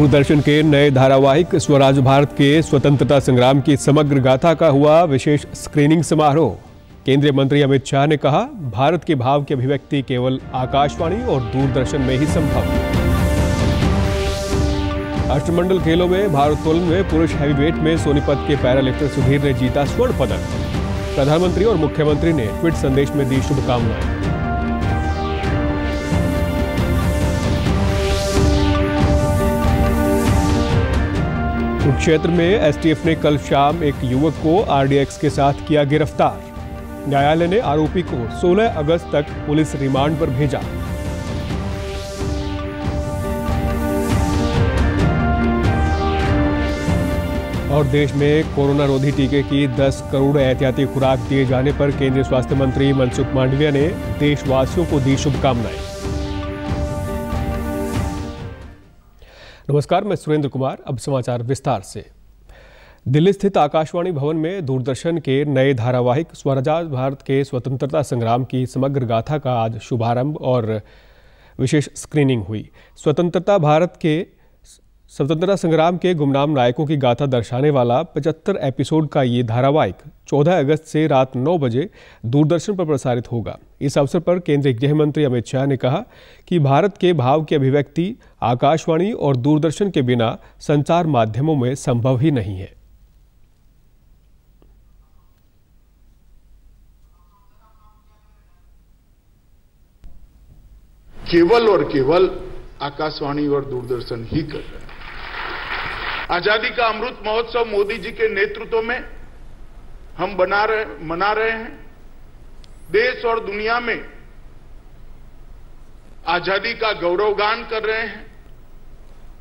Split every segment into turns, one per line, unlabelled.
दूरदर्शन के नए धारावाहिक स्वराज भारत के स्वतंत्रता संग्राम की समग्र गाथा का हुआ विशेष स्क्रीनिंग समारोह। केंद्रीय मंत्री अमित शाह ने कहा, भारत के भाव की अभिव्यक्ति केवल आकाशवाणी और दूरदर्शन में ही संभव। राष्ट्रमंडल खेलों में भारोत्तोलन में पुरुष हैवीवेट में सोनीपत के पैरालिफ्टर सुधीर ने जीता स्वर्ण पदक। प्रधानमंत्री और मुख्यमंत्री ने ट्वीट संदेश में दी शुभकामनाएं। कुरुक्षेत्र में एसटीएफ ने कल शाम एक युवक को आरडीएक्स के साथ किया गिरफ्तार। न्यायालय ने आरोपी को 16 अगस्त तक पुलिस रिमांड पर भेजा। और देश में कोरोना रोधी टीके की 10 करोड़ एहतियाती खुराक दिए जाने पर केंद्रीय स्वास्थ्य मंत्री मनसुख मांडविया ने देशवासियों को दी शुभकामनाएं। नमस्कार, मैं सुरेंद्र कुमार। अब समाचार विस्तार से। दिल्ली स्थित आकाशवाणी भवन में दूरदर्शन के नए धारावाहिक स्वराज भारत के स्वतंत्रता संग्राम की समग्र गाथा का आज शुभारंभ और विशेष स्क्रीनिंग हुई। स्वतंत्रता संग्राम के गुमनाम नायकों की गाथा दर्शाने वाला 75 एपिसोड का ये धारावाहिक 14 अगस्त से रात 9 बजे दूरदर्शन पर प्रसारित होगा। इस अवसर पर केंद्रीय गृह मंत्री अमित शाह ने कहा कि भारत के भाव की अभिव्यक्ति आकाशवाणी और दूरदर्शन के बिना संचार माध्यमों में संभव ही नहीं है।
केवल और केवल आकाशवाणी और दूरदर्शन ही कर रहे हैं। आजादी का अमृत महोत्सव मोदी जी के नेतृत्व में हम मना रहे हैं। देश और दुनिया में आजादी का गौरवगान कर रहे हैं।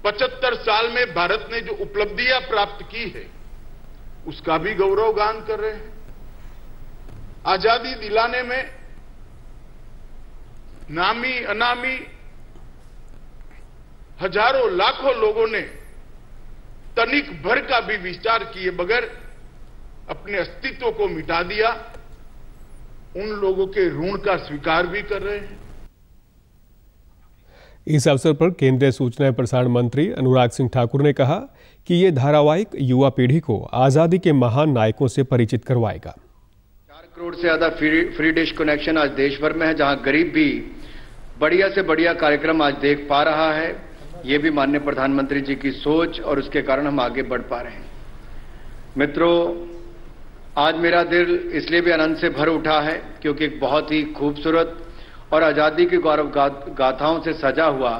75 साल में भारत ने जो उपलब्धियां प्राप्त की है उसका भी गौरवगान कर रहे हैं। आजादी दिलाने में नामी अनामी हजारों लाखों लोगों ने तनिक भर का भी विचार किए बगैर अपने अस्तित्व को मिटा दिया। उन लोगों के ऋण का स्वीकार भी कर रहे हैं।
इस अवसर पर केंद्रीय सूचना एवं प्रसारण मंत्री अनुराग सिंह ठाकुर ने कहा कि ये धारावाहिक युवा पीढ़ी को आजादी के महान नायकों से परिचित करवाएगा।
4 करोड़ से ज्यादा फ्री डिश कनेक्शन आज देश भर में है, जहां गरीब भी बढ़िया से बढ़िया कार्यक्रम आज देख पा रहा है। ये भी माननीय प्रधानमंत्री जी की सोच और उसके कारण हम आगे बढ़ पा रहे हैं। मित्रों, आज मेरा दिल इसलिए भी आनंद से भर उठा है क्योंकि एक बहुत ही खूबसूरत और आजादी की गौरव गाथाओं से सजा हुआ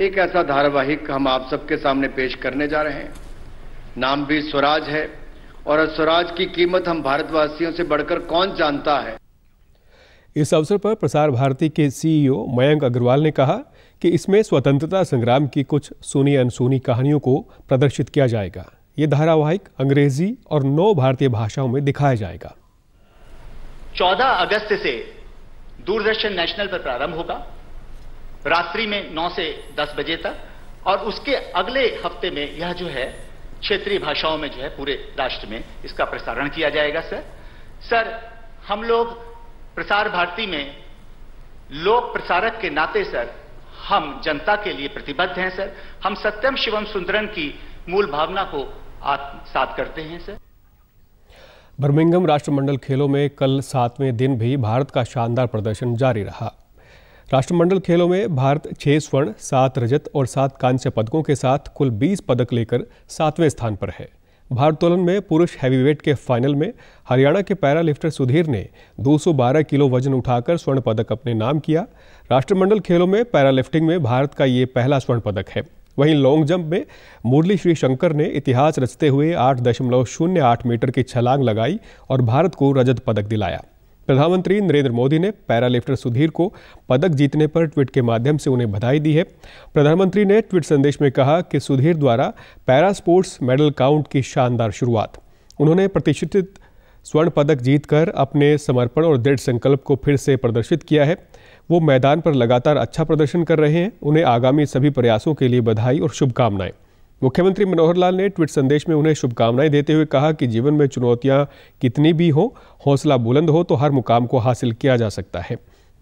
एक ऐसा धारावाहिक हम आप सबके सामने पेश करने जा रहे हैं। नाम भी स्वराज है और स्वराज की कीमत हम भारतवासियों से बढ़कर कौन जानता है।
इस अवसर पर प्रसार भारती के सीईओ मयंक अग्रवाल ने कहा कि इसमें स्वतंत्रता संग्राम की कुछ सुनी अनसुनी कहानियों को प्रदर्शित किया जाएगा। ये धारावाहिक अंग्रेजी और 9 भारतीय भाषाओं में दिखाया जाएगा।
14 अगस्त से दूरदर्शन नेशनल पर प्रारंभ होगा, रात्रि में 9 से 10 बजे तक, और उसके अगले हफ्ते में यह जो है क्षेत्रीय भाषाओं में जो है पूरे राष्ट्र में इसका प्रसारण किया जाएगा। सर, हम लोग प्रसार भारती में लोक प्रसारक के नाते सर हम जनता के लिए प्रतिबद्ध हैं। सर, हम सत्यम शिवम सुंदरम की मूल भावना को आत्मसात करते हैं। सर,
बर्मिंघम राष्ट्रमंडल खेलों में कल 7वें दिन भी भारत का शानदार प्रदर्शन जारी रहा। राष्ट्रमंडल खेलों में भारत 6 स्वर्ण, 7 रजत और 7 कांस्य पदकों के साथ कुल 20 पदक लेकर 7वें स्थान पर है। भारोत्तोलन में पुरुष हैवीवेट के फाइनल में हरियाणा के पैरालिफ्टर सुधीर ने 212 किलो वजन उठाकर स्वर्ण पदक अपने नाम किया। राष्ट्रमंडल खेलों में पैरालिफ्टिंग में भारत का ये पहला स्वर्ण पदक है। वहीं लॉन्ग जंप में मुरली श्रीशंकर ने इतिहास रचते हुए 8.08 मीटर की छलांग लगाई और भारत को रजत पदक दिलाया। प्रधानमंत्री नरेंद्र मोदी ने पैरालिफ्टर सुधीर को पदक जीतने पर ट्वीट के माध्यम से उन्हें बधाई दी है। प्रधानमंत्री ने ट्वीट संदेश में कहा कि सुधीर द्वारा पैरा स्पोर्ट्स मेडल काउंट की शानदार शुरुआत। उन्होंने प्रतिष्ठित स्वर्ण पदक जीतकर अपने समर्पण और दृढ़ संकल्प को फिर से प्रदर्शित किया है। वो मैदान पर लगातार अच्छा प्रदर्शन कर रहे हैं। उन्हें आगामी सभी प्रयासों के लिए बधाई और शुभकामनाएं। मुख्यमंत्री मनोहर लाल ने ट्वीट संदेश में उन्हें शुभकामनाएं देते हुए कहा कि जीवन में चुनौतियां कितनी भी हो, हौसला बुलंद हो तो हर मुकाम को हासिल किया जा सकता है।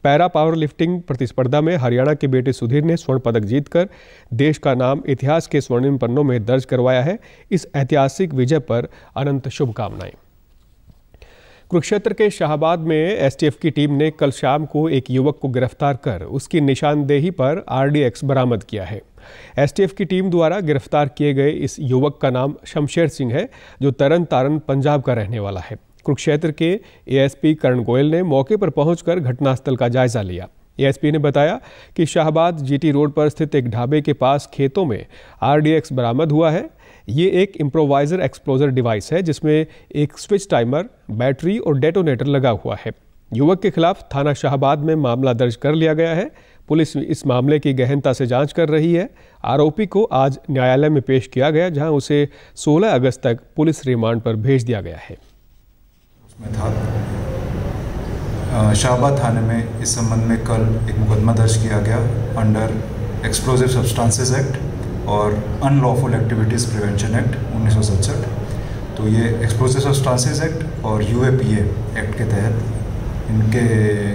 पैरा पावर लिफ्टिंग प्रतिस्पर्धा में हरियाणा के बेटे सुधीर ने स्वर्ण पदक जीतकर देश का नाम इतिहास के स्वर्णिम पन्नों में दर्ज करवाया है। इस ऐतिहासिक विजय पर अनंत शुभकामनाएं। कुरुक्षेत्र के शाहबाद में एसटीएफ की टीम ने कल शाम को एक युवक को गिरफ्तार कर उसकी निशानदेही पर RDX बरामद किया है। एसटीएफ की टीम द्वारा गिरफ्तार किए गए इस युवक का नाम शमशेर सिंह है, जो तरन तारण पंजाब का रहने वाला है। कुरुक्षेत्र के एएसपी करण गोयल ने मौके पर पहुंचकर घटनास्थल का जायजा लिया। एएसपी ने बताया कि शाहबाद जीटी रोड पर स्थित एक ढाबे के पास खेतों में RDX बरामद हुआ है। ये एक इम्प्रोवाइजर एक्सप्लोजर डिवाइस है जिसमें एक स्विच टाइमर, बैटरी और डेटोनेटर लगा हुआ है। युवक के खिलाफ थाना शाहबाद में मामला दर्ज कर लिया गया है। पुलिस इस मामले की गहनता से जांच कर रही है। आरोपी को आज न्यायालय में पेश किया गया, जहां उसे 16 अगस्त तक पुलिस रिमांड पर भेज दिया गया है।
उसमें था शाहबाद थाने में इस संबंध में कल एक मुकदमा दर्ज किया गया अंडर एक्सप्लोजिव सब्सटेंसेस एक्ट और अनलॉफुल एक्टिविटीज़ प्रिवेंशन एक्ट 1967। तो ये एक्सप्लोजिव सब्सटेंसेस एक्ट और UAPA एक्ट के तहत इनके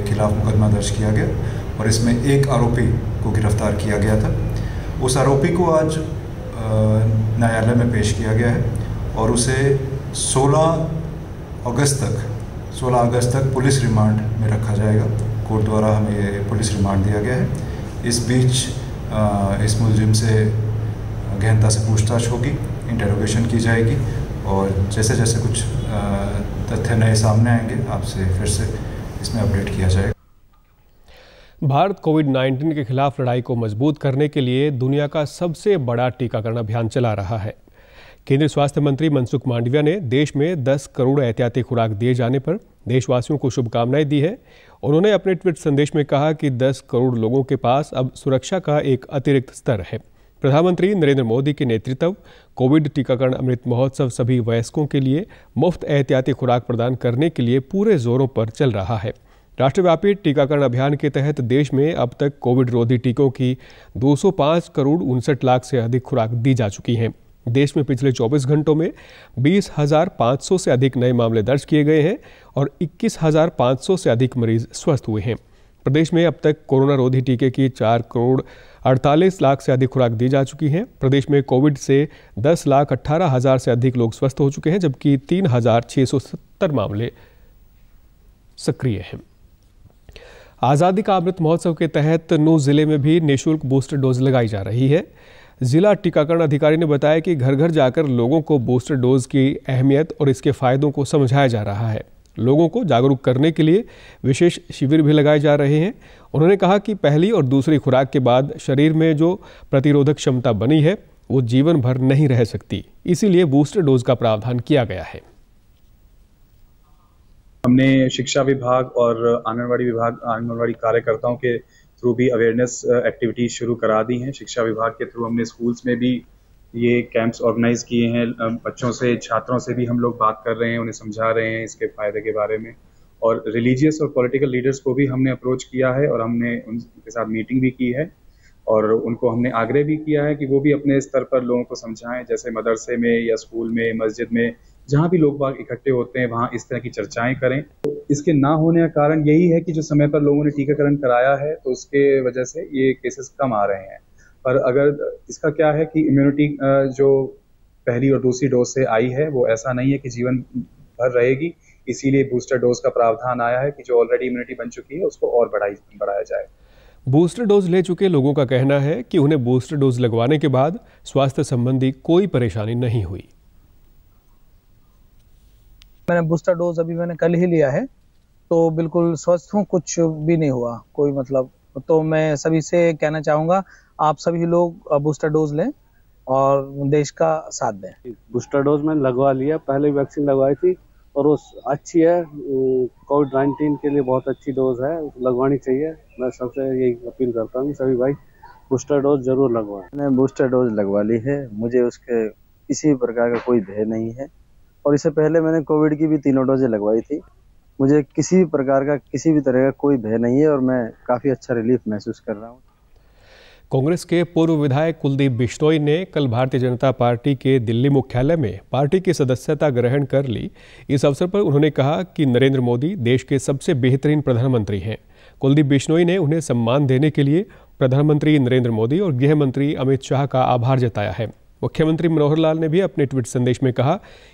खिलाफ मुकदमा दर्ज किया गया और इसमें एक आरोपी को गिरफ्तार किया गया था। उस आरोपी को आज न्यायालय में पेश किया गया है और उसे 16 अगस्त तक पुलिस रिमांड में रखा जाएगा। कोर्ट द्वारा हमें ये पुलिस रिमांड दिया गया है। इस बीच इस मुलजिम से गहनता से पूछताछ होगी, इंटरोगेशन की जाएगी और जैसे जैसे कुछ तथ्य नए सामने आएंगे आपसे फिर से इसमें अपडेट किया जाएगा।
भारत कोविड-19 के खिलाफ लड़ाई को मजबूत करने के लिए दुनिया का सबसे बड़ा टीकाकरण अभियान चला रहा है। केंद्रीय स्वास्थ्य मंत्री मनसुख मांडविया ने देश में 10 करोड़ एहतियाती खुराक दिए जाने पर देशवासियों को शुभकामनाएं दी है। उन्होंने अपने ट्वीट संदेश में कहा कि 10 करोड़ लोगों के पास अब सुरक्षा का एक अतिरिक्त स्तर है। प्रधानमंत्री नरेंद्र मोदी के नेतृत्व कोविड टीकाकरण अमृत महोत्सव सभी वयस्कों के लिए मुफ्त एहतियाती खुराक प्रदान करने के लिए पूरे जोरों पर चल रहा है। राष्ट्रव्यापी टीकाकरण अभियान के तहत देश में अब तक कोविड रोधी टीकों की 205 करोड़ 59 लाख से अधिक खुराक दी जा चुकी हैं। देश में पिछले 24 घंटों में 20,500 से अधिक नए मामले दर्ज किए गए हैं और 21,500 से अधिक मरीज स्वस्थ हुए हैं। प्रदेश में अब तक कोरोना रोधी टीके की 4 करोड़ 48 लाख से अधिक खुराक दी जा चुकी हैं। प्रदेश में कोविड से 10,18,000 से अधिक लोग स्वस्थ हो चुके हैं, जबकि 3,670 मामले सक्रिय हैं। आज़ादी का अमृत महोत्सव के तहत नूंह जिले में भी निःशुल्क बूस्टर डोज लगाई जा रही है। जिला टीकाकरण अधिकारी ने बताया कि घर घर जाकर लोगों को बूस्टर डोज की अहमियत और इसके फायदों को समझाया जा रहा है। लोगों को जागरूक करने के लिए विशेष शिविर भी लगाए जा रहे हैं। उन्होंने कहा कि पहली और दूसरी खुराक के बाद शरीर में जो प्रतिरोधक क्षमता बनी है वो जीवन भर नहीं रह सकती, इसीलिए बूस्टर डोज का प्रावधान किया गया है।
हमने शिक्षा विभाग और आंगनवाड़ी कार्यकर्ताओं के थ्रू भी अवेयरनेस एक्टिविटीज शुरू करा दी हैं। शिक्षा विभाग के थ्रू हमने स्कूल्स में भी ये कैंप्स ऑर्गेनाइज किए हैं। बच्चों से, छात्रों से भी हम लोग बात कर रहे हैं, उन्हें समझा रहे हैं इसके फायदे के बारे में। और रिलीजियस और पॉलिटिकल लीडर्स को भी हमने अप्रोच किया है और हमने उनके साथ मीटिंग भी की है और उनको हमने आग्रह भी किया है कि वो भी अपने स्तर पर लोगों को समझाएं। जैसे मदरसे में या स्कूल में, मस्जिद में, जहाँ भी लोग बाग इकट्ठे होते हैं वहाँ इस तरह की चर्चाएं करें। तो इसके ना होने का कारण यही है कि जो समय पर लोगों ने टीकाकरण कराया है तो उसके वजह से ये केसेस कम आ रहे हैं। पर अगर इसका क्या है कि इम्यूनिटी जो पहली और दूसरी डोज से आई है वो ऐसा नहीं है कि जीवन भर रहेगी, इसीलिए बूस्टर डोज का प्रावधान आया है कि जो ऑलरेडी इम्यूनिटी बन चुकी है उसको और बढ़ाया जाए।
बूस्टर डोज ले चुके लोगों का कहना है कि उन्हें बूस्टर डोज लगवाने के बाद स्वास्थ्य संबंधी कोई परेशानी नहीं हुई।
मैंने बूस्टर डोज अभी मैंने कल ही लिया है तो बिल्कुल स्वस्थ हूँ, कुछ भी नहीं हुआ कोई मतलब। तो मैं सभी से कहना चाहूँगा आप सभी लोग बूस्टर डोज लें और देश का साथ दें।
बूस्टर डोज मैंने लगवा लिया, पहले वैक्सीन लगवाई थी और वो अच्छी है। कोविड-19 के लिए बहुत अच्छी डोज है, लगवानी चाहिए। मैं सबसे यही अपील करता हूँ सभी भाई बूस्टर डोज जरूर लगवाएं।
मैंने बूस्टर डोज लगवा ली है, मुझे उसके किसी प्रकार का कोई भय नहीं है और इससे पहले मैंने कोविड की भी 3 डोजें लगवाई थी। मुझे किसी भी प्रकार का, किसी भी तरह का कोई भय नहीं है और मैं काफ़ी अच्छा रिलीफ महसूस कर रहा हूँ।
कांग्रेस के पूर्व विधायक कुलदीप बिश्नोई ने कल भारतीय जनता पार्टी के दिल्ली मुख्यालय में पार्टी की सदस्यता ग्रहण कर ली। इस अवसर पर उन्होंने कहा कि नरेंद्र मोदी देश के सबसे बेहतरीन प्रधानमंत्री हैं। कुलदीप बिश्नोई ने उन्हें सम्मान देने के लिए प्रधानमंत्री नरेंद्र मोदी और गृह मंत्री अमित शाह का आभार जताया है। मुख्यमंत्री मनोहर लाल ने भी अपने ट्वीट संदेश में कहा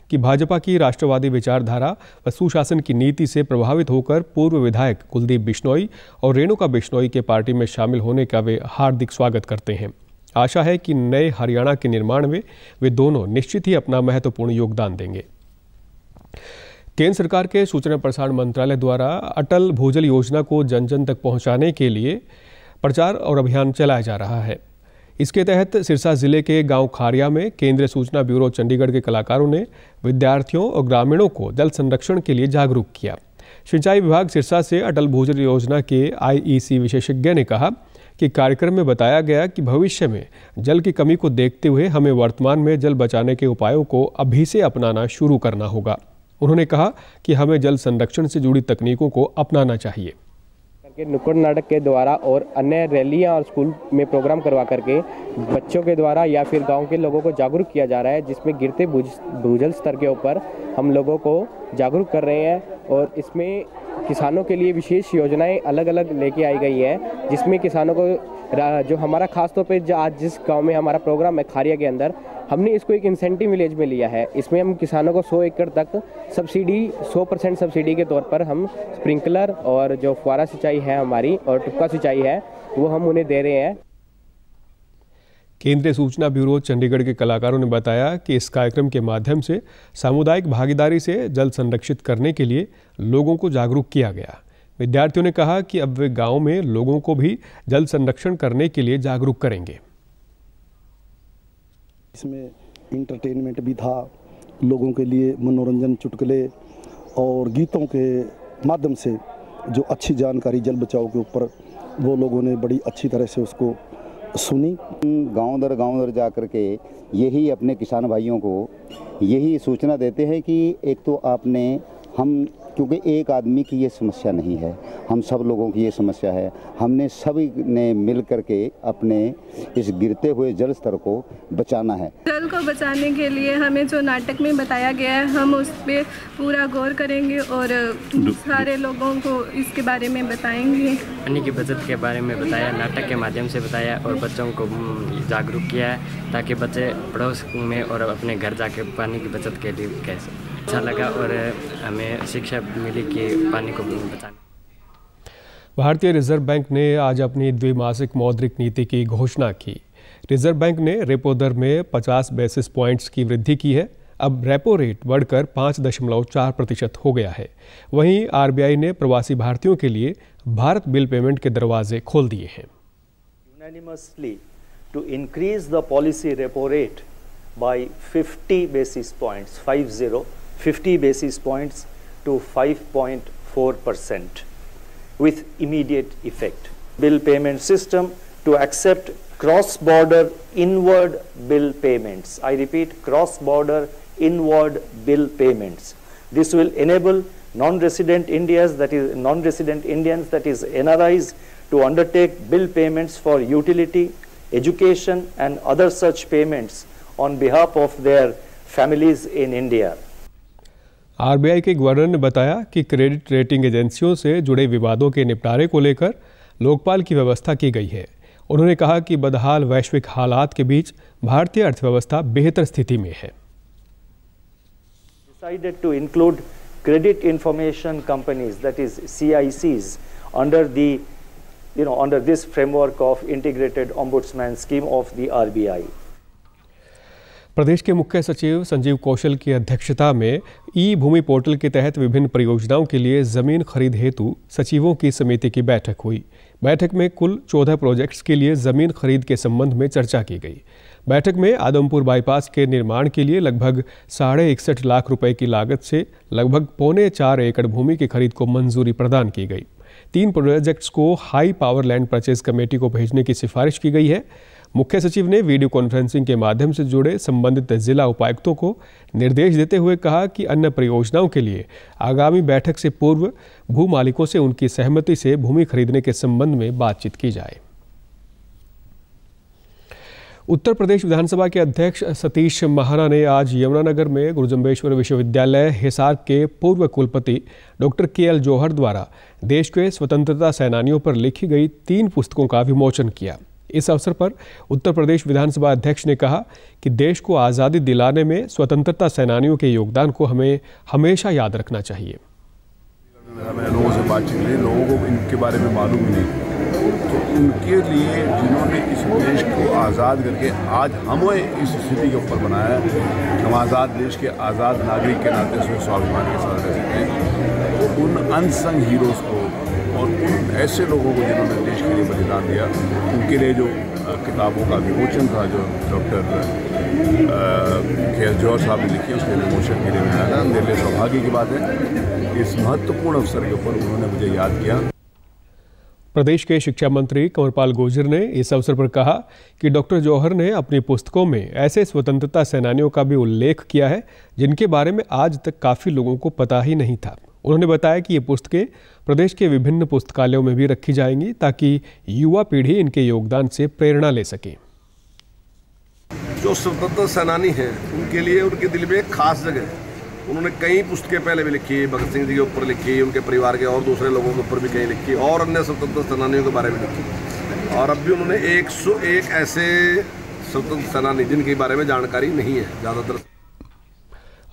कि भाजपा की राष्ट्रवादी विचारधारा व सुशासन की नीति से प्रभावित होकर पूर्व विधायक कुलदीप बिश्नोई और रेणुका बिश्नोई के पार्टी में शामिल होने का वे हार्दिक स्वागत करते हैं। आशा है कि नए हरियाणा के निर्माण में वे दोनों निश्चित ही अपना महत्वपूर्ण योगदान देंगे। केंद्र सरकार के सूचना प्रसारण मंत्रालय द्वारा अटल भूजल योजना को जन जन तक पहुंचाने के लिए प्रचार और अभियान चलाया जा रहा है। इसके तहत सिरसा जिले के गांव खारिया में केंद्रीय सूचना ब्यूरो चंडीगढ़ के कलाकारों ने विद्यार्थियों और ग्रामीणों को जल संरक्षण के लिए जागरूक किया। सिंचाई विभाग सिरसा से अटल भूजल योजना के IEC विशेषज्ञ ने कहा कि कार्यक्रम में बताया गया कि भविष्य में जल की कमी को देखते हुए हमें वर्तमान में जल बचाने के उपायों को अभी से अपनाना शुरू करना होगा। उन्होंने कहा कि हमें जल संरक्षण से जुड़ी तकनीकों को अपनाना चाहिए।
नुक्कड़ नाटक के द्वारा और अन्य रैलियां और स्कूल में प्रोग्राम करवा करके बच्चों के द्वारा या फिर गांव के लोगों को जागरूक किया जा रहा है, जिसमें गिरते भूजल स्तर के ऊपर हम लोगों को जागरूक कर रहे हैं। और इसमें किसानों के लिए विशेष योजनाएं अलग अलग लेके आई गई है, जिसमें किसानों को जो हमारा खास तौर पे आज जिस गांव में हमारा प्रोग्राम है खारिया के अंदर, हमने इसको एक इंसेंटिव विलेज में लिया है। इसमें हम किसानों को 100 एकड़ तक सब्सिडी 100% सब्सिडी के तौर पर हम स्प्रिंकलर और जो फुहारा सिंचाई है हमारी और टुक्का सिंचाई है वो हम उन्हें दे रहे हैं।
केंद्रीय सूचना ब्यूरो चंडीगढ़ के कलाकारों ने बताया कि इस कार्यक्रम के माध्यम से सामुदायिक भागीदारी से जल संरक्षित करने के लिए लोगों को जागरूक किया गया। विद्यार्थियों ने कहा कि अब वे गांव में लोगों को भी जल संरक्षण करने के लिए जागरूक करेंगे।
इसमें इंटरटेनमेंट भी था, लोगों के लिए मनोरंजन, चुटकुले और गीतों के माध्यम से जो अच्छी जानकारी जल बचाव के ऊपर वो लोगों ने बड़ी अच्छी तरह से उसको सुनी।
गांव दर जा कर के यही अपने किसान भाइयों को यही सूचना देते हैं कि एक तो हम क्योंकि एक आदमी की ये समस्या नहीं है, हम सब लोगों की ये समस्या है। हमने सभी ने मिल करके अपने इस गिरते हुए जल स्तर को बचाना है।
जल को बचाने के लिए हमें जो नाटक में बताया गया है हम उस पर पूरा गौर करेंगे और सारे लोगों को इसके बारे में बताएंगे।
पानी की बचत के बारे में बताया, नाटक के माध्यम से बताया और बच्चों को जागरूक किया है ताकि बच्चे पड़ोस में और अपने घर जाके पानी की बचत के लिए कैसे अच्छा लगा और हमें शिक्षा मिली कि पानी को बचाना।
भारतीय रिजर्व बैंक ने आज अपनी द्विमासिक मौद्रिक नीति की घोषणा की। रिजर्व बैंक ने रेपो दर में 50 बेसिस पॉइंट्स की वृद्धि की है। अब रेपो रेट बढ़कर 5.4% हो गया है। वहीं RBI ने प्रवासी भारतीयों के लिए भारत बिल पेमेंट के दरवाजे खोल दिए हैं।
Unanimously to increase the policy repo rate by 50 basis points, 50 basis points to 5.4% with immediate effect. Bill payment system to accept cross-border inward bill payments. I repeat, cross-border inward bill payments. This will enable non-resident Indians, that is NRIs, to undertake bill payments for utility, education and other such payments on behalf of their families in India.
RBI के governor ने बताया कि credit rating एजेंसियों से जुड़े विवादों के निपटारे को लेकर लोकपाल की व्यवस्था की गई है। उन्होंने कहा कि बदहाल वैश्विक हालात के बीच भारतीय अर्थव्यवस्था बेहतर स्थिति में है।
Decided to include credit information companies, that is CICs, under this framework of integrated ombudsman scheme of the RBI.
प्रदेश के मुख्य सचिव संजीव कौशल की अध्यक्षता में ई-भूमि पोर्टल के तहत विभिन्न परियोजनाओं के लिए जमीन खरीद हेतु सचिवों की समिति की बैठक हुई। बैठक में कुल 14 प्रोजेक्ट्स के लिए जमीन खरीद के संबंध में चर्चा की गई। बैठक में आदमपुर बाईपास के निर्माण के लिए लगभग 61.5 लाख रुपए की लागत से लगभग 3.25 एकड़ भूमि की खरीद को मंजूरी प्रदान की गई। 3 प्रोजेक्ट्स को high power land purchase committee को भेजने की सिफारिश की गई है। मुख्य सचिव ने वीडियो कॉन्फ्रेंसिंग के माध्यम से जुड़े संबंधित जिला उपायुक्तों को निर्देश देते हुए कहा कि अन्य परियोजनाओं के लिए आगामी बैठक से पूर्व भू मालिकों से उनकी सहमति से भूमि खरीदने के संबंध में बातचीत की जाए। उत्तर प्रदेश विधानसभा के अध्यक्ष सतीश महाना ने आज यमुनानगर में गुरुजम्बेश्वर विश्वविद्यालय हिसार के पूर्व कुलपति डॉक्टर के.एल. जौहर द्वारा देश के स्वतंत्रता सेनानियों पर लिखी गई 3 पुस्तकों का विमोचन किया। इस अवसर पर उत्तर प्रदेश विधानसभा अध्यक्ष ने कहा कि देश को आज़ादी दिलाने में स्वतंत्रता सेनानियों के योगदान को हमें हमेशा याद रखना चाहिए।
मैंने लोगों से बातचीत की, लोगों को इनके बारे में मालूम ही नहीं, तो उनके लिए जिन्होंने इस देश को आज़ाद करके आज हमें इस स्थिति के ऊपर बनाया है, हम आज़ाद देश के आज़ाद नागरिक के नाते से स्वाभिमान के साथ रह सकते हैं, तो उन अनसंग हीरोज़ को और उन ऐसे लोगों को जिन्होंने देश के लिए बलिदान दिया, उनके लिए जो किताबों का विमोचन था जो डॉक्टर के.एल. जौहर साहब ने लिखी, उसके विमोचन के लिए मैं आया था। मेरे लिए सौभाग्य की बात है, इस महत्वपूर्ण अवसर के ऊपर उन्होंने मुझे याद किया।
प्रदेश के शिक्षा मंत्री कंवरपाल गुर्जर ने इस अवसर पर कहा कि डॉक्टर जौहर ने अपनी पुस्तकों में ऐसे स्वतंत्रता सेनानियों का भी उल्लेख किया है जिनके बारे में आज तक काफ़ी लोगों को पता ही नहीं था। उन्होंने बताया कि ये पुस्तकें प्रदेश के विभिन्न पुस्तकालयों में भी रखी जाएंगी ताकि युवा पीढ़ी इनके योगदान से प्रेरणा ले सके।
जो स्वतंत्रता सेनानी हैं उनके लिए उनके दिल में एक खास जगह है। उन्होंने कई पुस्तकें पहले भी लिखी, भगत सिंह जी के ऊपर लिखी, उनके परिवार के और दूसरे लोगों के ऊपर भी कहीं लिखी और अन्य स्वतंत्रता सेनानियों के बारे में लिखी। और अब भी उन्होंने 101 ऐसे स्वतंत्रता सेनानी जिनके बारे में जानकारी नहीं है ज़्यादातर।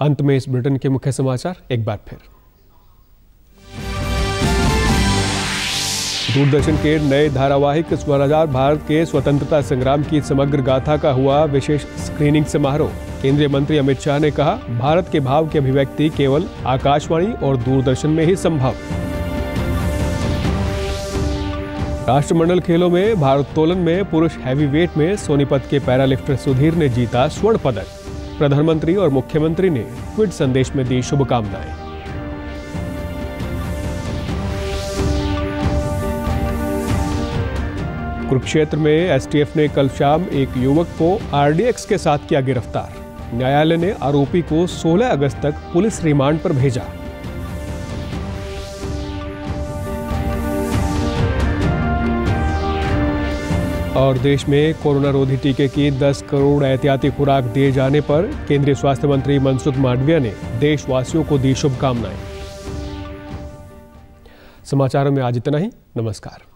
अंत में इस बुलेटिन के मुख्य समाचार एक बार फिर। दूरदर्शन के नए धारावाहिक स्वराजार भारत के स्वतंत्रता संग्राम की समग्र गाथा का हुआ विशेष स्क्रीनिंग समारोह। केंद्रीय मंत्री अमित शाह ने कहा, भारत के भाव की अभिव्यक्ति केवल आकाशवाणी और दूरदर्शन में ही संभव। राष्ट्रमंडल खेलों में भारोत्तोलन में पुरुष हैवीवेट में सोनीपत के पैरालिफ्टर सुधीर ने जीता स्वर्ण पदक। प्रधानमंत्री और मुख्यमंत्री ने ट्वीट संदेश में दी शुभकामनाएं। कुरुक्षेत्र में एसटीएफ ने कल शाम एक युवक को आरडीएक्स के साथ किया गिरफ्तार। न्यायालय ने आरोपी को 16 अगस्त तक पुलिस रिमांड पर भेजा। और देश में कोरोना रोधी टीके की 10 करोड़ एहतियाती खुराक दिए जाने पर केंद्रीय स्वास्थ्य मंत्री मनसुख मांडविया ने देशवासियों को दी शुभकामनाएं। समाचारों में आज इतना ही। नमस्कार।